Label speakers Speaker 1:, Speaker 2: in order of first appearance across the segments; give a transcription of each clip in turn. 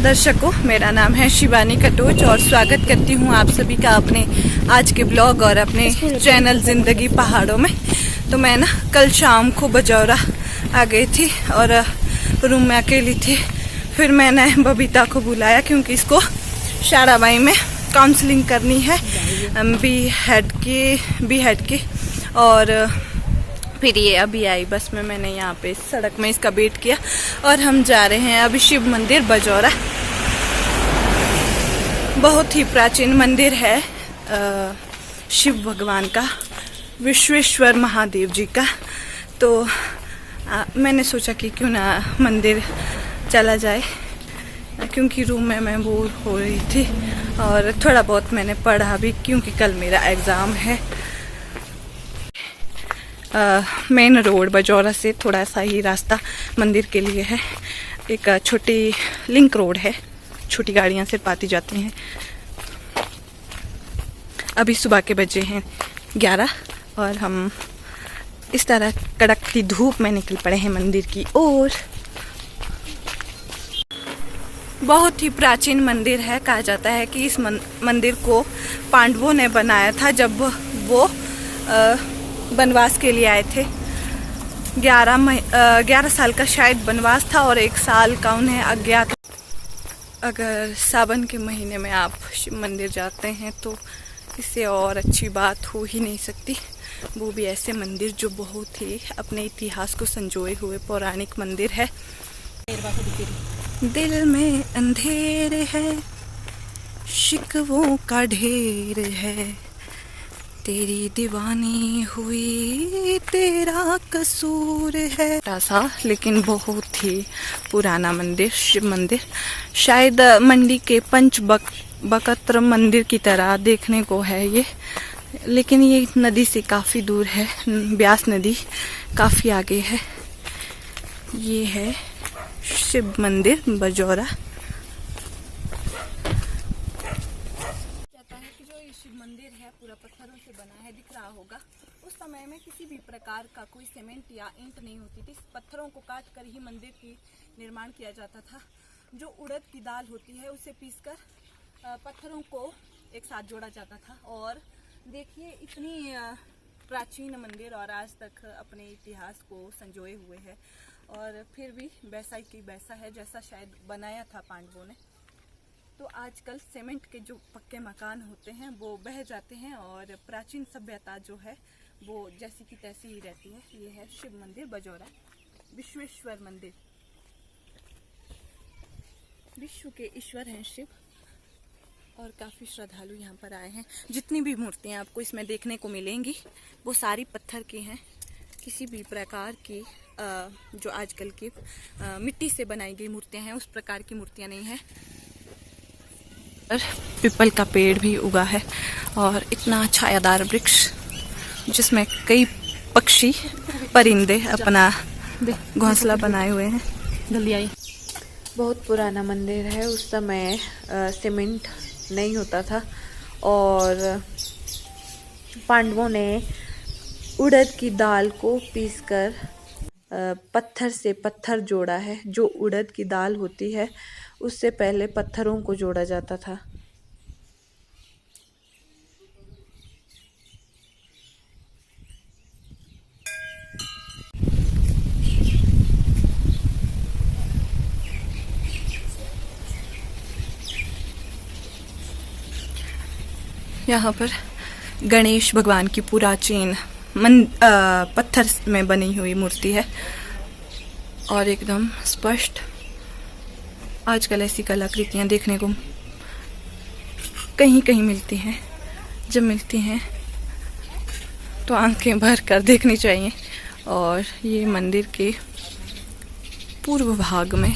Speaker 1: दर्शकों, मेरा नाम है शिवानी कटोच और स्वागत करती हूँ आप सभी का अपने आज के ब्लॉग और अपने चैनल जिंदगी पहाड़ों में। तो मैं ना कल शाम को बजौरा आ गई थी और रूम में अकेली थी। फिर मैंने बबीता को बुलाया क्योंकि इसको शाराबाई में काउंसलिंग करनी है बी हेड की। और फिर ये अभी आई बस में, मैंने यहाँ पे सड़क में इसका वेट किया और हम जा रहे हैं अभी शिव मंदिर बजौरा। बहुत ही प्राचीन मंदिर है शिव भगवान का, विश्वेश्वर महादेव जी का। तो मैंने सोचा कि क्यों ना मंदिर चला जाए, क्योंकि रूम में मैं बोर हो रही थी और थोड़ा बहुत मैंने पढ़ा भी क्योंकि कल मेरा एग्ज़ाम है। मेन रोड बजौरा से थोड़ा सा ही रास्ता मंदिर के लिए है। एक छोटी लिंक रोड है, छोटी गाड़ियाँ सिर्फ आती जाती हैं। अभी सुबह के बजे हैं 11 और हम इस तरह कड़कती धूप में निकल पड़े हैं मंदिर की ओर। बहुत ही प्राचीन मंदिर है। कहा जाता है कि इस मंदिर को पांडवों ने बनाया था जब वो वनवास के लिए आए थे। 11 साल का शायद वनवास था और 1 साल का उन्हें अज्ञात। अगर सावन के महीने में आप शिव मंदिर जाते हैं तो इससे और अच्छी बात हो ही नहीं सकती। वो भी ऐसे मंदिर जो बहुत ही अपने इतिहास को संजोए हुए पौराणिक मंदिर है। दिल में अंधेर है, शिकवों का ढेर है, तेरी दीवानी हुई तेरा कसूर है। ऐसा लेकिन बहुत ही पुराना मंदिर, शिव मंदिर। शायद मंडी के पंचबक्त्र मंदिर की तरह देखने को है ये, लेकिन ये नदी से काफ़ी दूर है। ब्यास नदी काफ़ी आगे है। ये है शिव मंदिर बजौरा। शिव मंदिर है पूरा पत्थरों से बना है, दिख रहा होगा। उस समय में किसी भी प्रकार का कोई सीमेंट या ईंट नहीं होती थी। पत्थरों को काट कर ही मंदिर की निर्माण किया जाता था। जो उड़द की दाल होती है उसे पीसकर पत्थरों को एक साथ जोड़ा जाता था। और देखिए इतनी प्राचीन मंदिर और आज तक अपने इतिहास को संजोए हुए है और फिर भी वैसा ही वैसा है जैसा शायद बनाया था पांडवों ने। तो आजकल सीमेंट के जो पक्के मकान होते हैं वो बह जाते हैं और प्राचीन सभ्यता जो है वो जैसी की तैसी ही रहती है। ये है शिव मंदिर बजौरा, विश्वेश्वर मंदिर। विश्व के ईश्वर हैं शिव और काफ़ी श्रद्धालु यहाँ पर आए हैं। जितनी भी मूर्तियाँ आपको इसमें देखने को मिलेंगी वो सारी पत्थर की हैं। किसी भी प्रकार की जो आजकल की मिट्टी से बनाई गई मूर्तियाँ हैं उस प्रकार की मूर्तियाँ नहीं हैं। पीपल का पेड़ भी उगा है और इतना छायादार वृक्ष जिसमें कई पक्षी परिंदे अपना घोंसला बनाए हुए हैं। जल्दी आइए। बहुत पुराना मंदिर है। उस समय सीमेंट नहीं होता था और पांडवों ने उड़द की दाल को पीसकर पत्थर से पत्थर जोड़ा है। जो उड़द की दाल होती है उससे पहले पत्थरों को जोड़ा जाता था। यहाँ पर गणेश भगवान की प्राचीन पत्थर में बनी हुई मूर्ति है और एकदम स्पष्ट। आजकल ऐसी कलाकृतियाँ देखने को कहीं कहीं मिलती हैं। जब मिलती हैं तो आंखें भर कर देखनी चाहिए। और ये मंदिर के पूर्व भाग में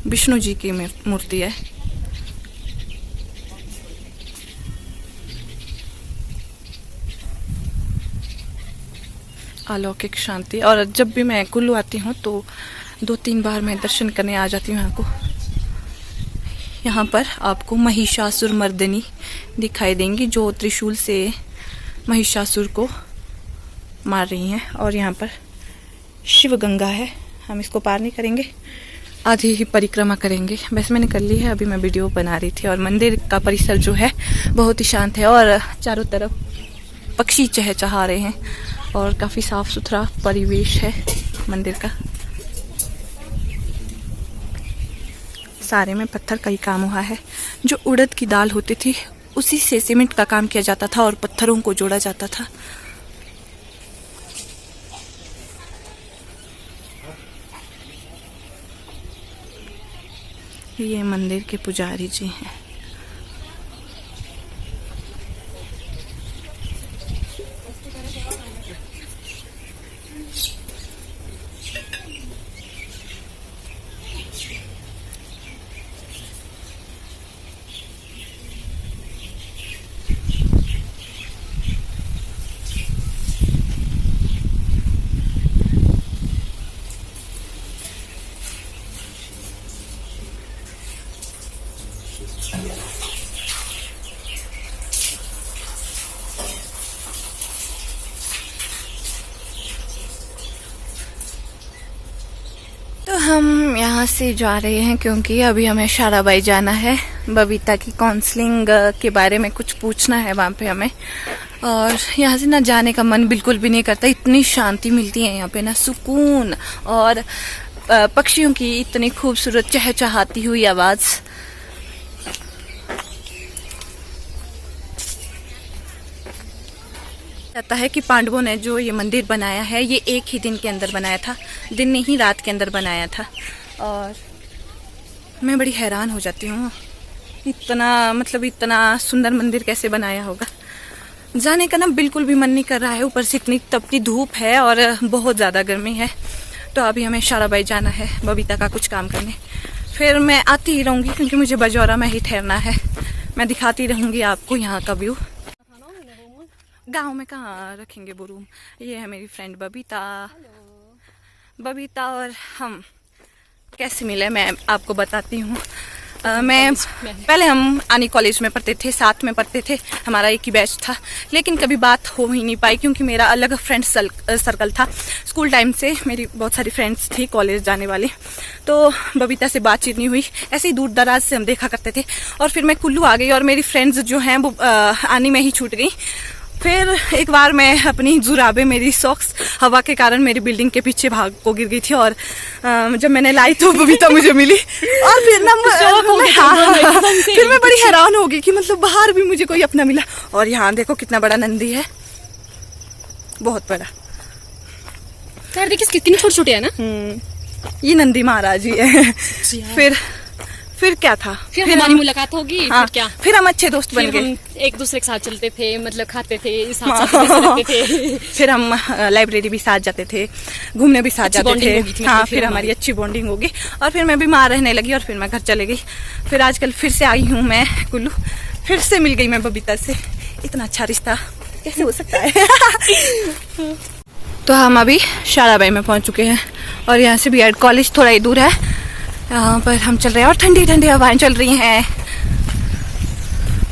Speaker 1: विष्णु जी की मूर्ति है। अलौकिक शांति। और जब भी मैं कुल्लू आती हूँ तो 2-3 बार मैं दर्शन करने आ जाती हूँ यहाँ को। यहाँ पर आपको महिषासुर मर्दिनी दिखाई देंगी जो त्रिशूल से महिषासुर को मार रही हैं। और यहाँ पर शिव गंगा है, हम इसको पार नहीं करेंगे। आधी ही परिक्रमा करेंगे। वैसे मैंने कर ली है, अभी मैं वीडियो बना रही थी। और मंदिर का परिसर जो है बहुत ही शांत है और चारों तरफ पक्षी चहचहा रहे हैं और काफ़ी साफ सुथरा परिवेश है मंदिर का। सारे में पत्थर का ही काम हुआ है। जो उड़द की दाल होती थी उसी से सीमेंट का काम किया जाता था और पत्थरों को जोड़ा जाता था। ये मंदिर के पुजारी जी हैं। तो हम यहाँ से जा रहे हैं क्योंकि अभी हमें शाराबाई जाना है। बबीता की काउंसलिंग के बारे में कुछ पूछना है वहाँ पे हमें। और यहाँ से ना जाने का मन बिल्कुल भी नहीं करता। इतनी शांति मिलती है यहाँ पे ना, सुकून और पक्षियों की इतनी खूबसूरत चहचहाती हुई आवाज़। कहता है कि पांडवों ने जो ये मंदिर बनाया है ये एक ही दिन के अंदर बनाया था, दिन नहीं रात के अंदर बनाया था। और मैं बड़ी हैरान हो जाती हूँ, इतना सुंदर मंदिर कैसे बनाया होगा। जाने का ना बिल्कुल भी मन नहीं कर रहा है, ऊपर से इतनी तपती धूप है और बहुत ज़्यादा गर्मी है। तो अभी हमें शाराबाई जाना है बबीता का कुछ काम करने। फिर मैं आती ही रहूँगी क्योंकि मुझे बजौरा में ही ठहरना है। मैं दिखाती रहूँगी आपको यहाँ का व्यू। गांव में कहाँ रखेंगे वो रूम। ये है मेरी फ्रेंड बबीता और हम कैसे मिले मैं आपको बताती हूँ। मैं पहले हम आनी कॉलेज में पढ़ते थे, साथ में पढ़ते थे, हमारा एक ही बैच था। लेकिन कभी बात हो ही नहीं पाई क्योंकि मेरा अलग फ्रेंड सर्कल था। स्कूल टाइम से मेरी बहुत सारी फ्रेंड्स थी कॉलेज जाने वाली, तो बबीता से बातचीत नहीं हुई। ऐसे ही दूर दराज से हम देखा करते थे। और फिर मैं कुल्लू आ गई और मेरी फ्रेंड्स जो हैं वो आनी में ही छूट गई। फिर एक बार मैं अपनी जुराबे, मेरी सॉक्स हवा के कारण मेरी बिल्डिंग के पीछे भाग को गिर गई थी और जब मैंने लाई तो बबीता मुझे मिली। और फिर ना फिर मैं बड़ी हैरान हो गई कि मतलब बाहर भी मुझे कोई अपना मिला। और यहाँ देखो कितना बड़ा नंदी है, बहुत बड़ा।
Speaker 2: कितनी छोटे छोटे है ना।
Speaker 1: ये नंदी महाराज ही है। फिर क्या था,
Speaker 2: फिर हमारी मुलाकात होगी।
Speaker 1: हाँ,
Speaker 2: फिर क्या,
Speaker 1: फिर हम अच्छे दोस्त बन गए।
Speaker 2: हम एक दूसरे के साथ चलते थे, मतलब खाते थे साथ रखते थे।
Speaker 1: फिर हम लाइब्रेरी भी साथ जाते थे, घूमने भी साथ जाते थे। हाँ, फिर हमारी अच्छी बॉन्डिंग होगी। और फिर मैं बीमार रहने लगी और फिर मैं घर चले गई। फिर आजकल फिर से आई हूँ मैं कुल्लू, फिर से मिल गई मैं बबीता से। इतना अच्छा रिश्ता कैसे हो सकता है। तो हम अभी शाराबाई में पहुंच चुके हैं और यहाँ से BEd कॉलेज थोड़ा ही दूर है। यहाँ पर हम चल रहे हैं और ठंडी ठंडी हवाएं चल रही हैं।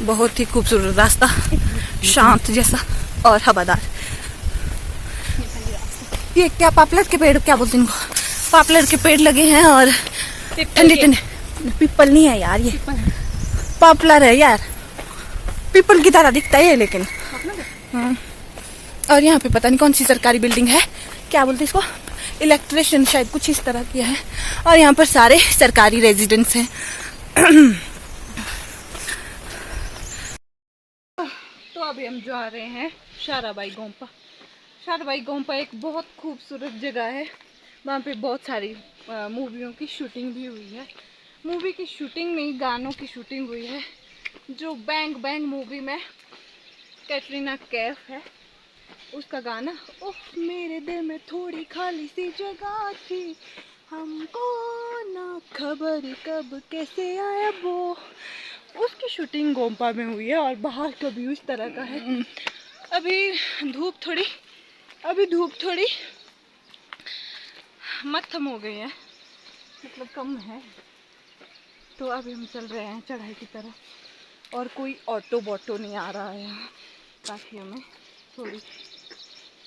Speaker 1: बहुत ही खूबसूरत रास्ता, शांत जैसा और हवादार। ये क्या पॉपुलर के पेड़, क्या बोलते हैं, पॉपुलर के पेड़ लगे हैं और ठंडी ठंडी। पीपल नहीं है यार, ये पॉपुलर है यार, पीपल की तरह दिखता है लेकिन। और यहाँ पे पता नहीं कौन सी सरकारी बिल्डिंग है, क्या बोलते हैं इसको, इलेक्ट्रिशियन शायद, कुछ इस तरह की है। और यहाँ पर सारे सरकारी रेजिडेंट्स हैं। तो अभी हम जा रहे हैं शाराबाई गोंपा। शाराबाई गोंपा एक बहुत खूबसूरत जगह है। वहाँ पे बहुत सारी मूवियों की शूटिंग भी हुई है। मूवी की शूटिंग में गानों की शूटिंग हुई है। जो बैंग बैंग मूवी में कैटरीना कैफ है, उसका गाना ओह मेरे दिल में थोड़ी खाली सी जगह थी, हमको ना खबर कब कैसे आया वो, उसकी शूटिंग गोंपा में हुई है। और बाहर का व्यू इस तरह का है। अभी धूप थोड़ी मत्थम हो गई है, मतलब कम है। तो अभी हम चल रहे हैं चढ़ाई की तरफ और कोई ऑटो बोटो नहीं आ रहा है यहाँ, ताकि हमें थोड़ी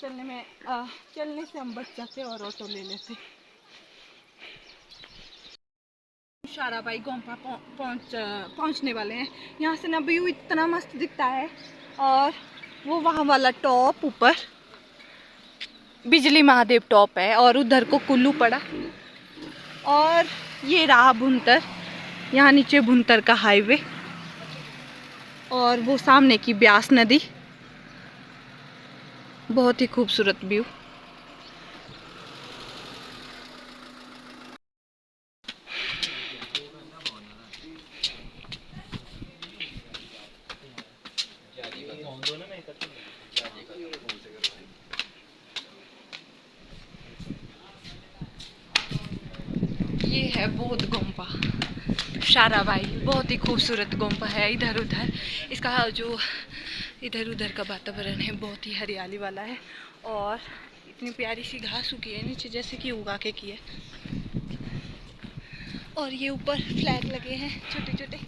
Speaker 1: चलने से हम बच जाते और ऑटो ले लेते। शाराबाई गोम्पा पहुंचने वाले हैं। यहाँ से ना व्यू इतना मस्त दिखता है, और वो वहाँ वाला टॉप ऊपर बिजली महादेव टॉप है, और उधर को कुल्लू पड़ा, और ये रहा भुंतर, यहाँ नीचे भुंतर का हाईवे, और वो सामने की ब्यास नदी। बहुत ही खूबसूरत व्यू। ये है बौद्ध गोम्पा शाराबाई, बहुत ही खूबसूरत गोम्पा है। इधर उधर इसका जो इधर उधर का वातावरण है बहुत ही हरियाली वाला है, और इतनी प्यारी सी घास उगी है नीचे, जैसे कि उगा के की है। और ये ऊपर फ्लैग लगे हैं छोटे छोटे।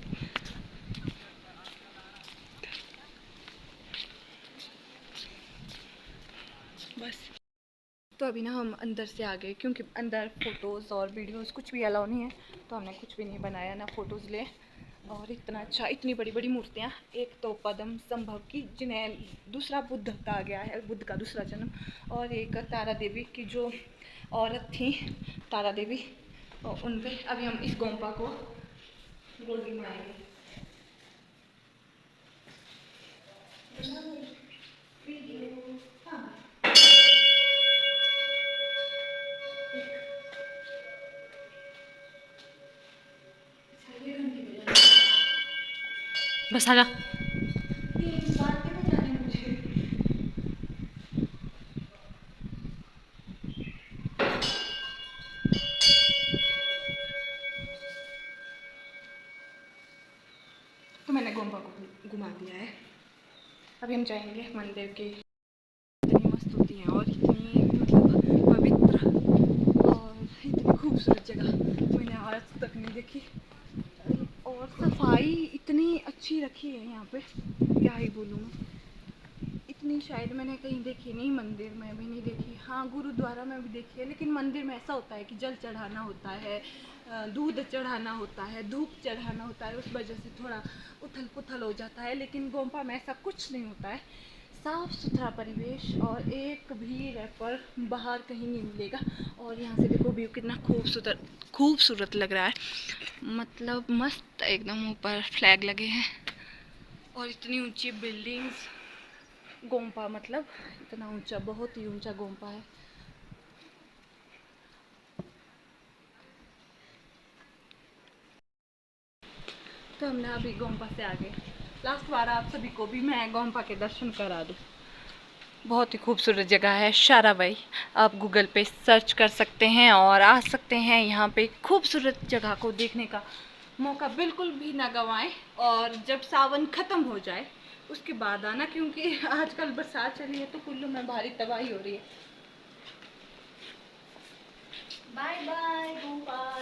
Speaker 1: बस तो अभी ना हम अंदर से आ गए, क्योंकि अंदर फ़ोटोज़ और वीडियोज़ कुछ भी अलाउ नहीं है, तो हमने कुछ भी नहीं बनाया, ना फ़ोटोज़ ले। और इतना अच्छा, इतनी बड़ी बड़ी मूर्तियाँ, एक तो पद्म संभव की, जिन्हें दूसरा बुद्ध कहा गया है, बुद्ध का दूसरा जन्म, और एक तारा देवी की जो औरत थी तारा देवी, और उन पे अभी हम इस गोम्पा को गोल्डी बनाएंगे।
Speaker 2: बस आजा।
Speaker 1: तो मैंने गोम्पा को घुमा दिया है। अभी हम जाएंगे मंदिर के। इतनी मस्त होती हैं और इतनी मतलब पवित्र और इतनी खूबसूरत जगह मैंने आज तक नहीं देखी, और सफाई इतनी अच्छी रखी है यहाँ पे, क्या ही बोलूँ मैं। इतनी शायद मैंने कहीं देखी नहीं, मंदिर में भी नहीं देखी, हाँ गुरुद्वारा में भी देखी है, लेकिन मंदिर में ऐसा होता है कि जल चढ़ाना होता है, दूध चढ़ाना होता है, धूप चढ़ाना होता है, उस वजह से थोड़ा उथल पुथल हो जाता है। लेकिन गोम्पा में ऐसा कुछ नहीं होता है, साफ़ सुथरा परिवेश, और एक भी रैपर बाहर कहीं नहीं मिलेगा। और यहाँ से देखो व्यू कितना खूबसूरत लग रहा है, मतलब मस्त एकदम। ऊपर फ्लैग लगे हैं और इतनी ऊंची बिल्डिंग्स। गोम्पा मतलब इतना ऊंचा, बहुत ही ऊंचा गोम्पा है। तो हमने अभी गोम्पा से आगे लास्ट बार आप सभी को भी मैं गोम्पा के दर्शन करा दूँ। बहुत ही खूबसूरत जगह है शाराबाई, आप गूगल पे सर्च कर सकते हैं और आ सकते हैं यहाँ पे। खूबसूरत जगह को देखने का मौका बिल्कुल भी ना गंवाएं, और जब सावन ख़त्म हो जाए उसके बाद आना, क्योंकि आजकल बरसात चली है तो कुल्लू में भारी तबाही हो रही है। बाय बाय गोम्पा।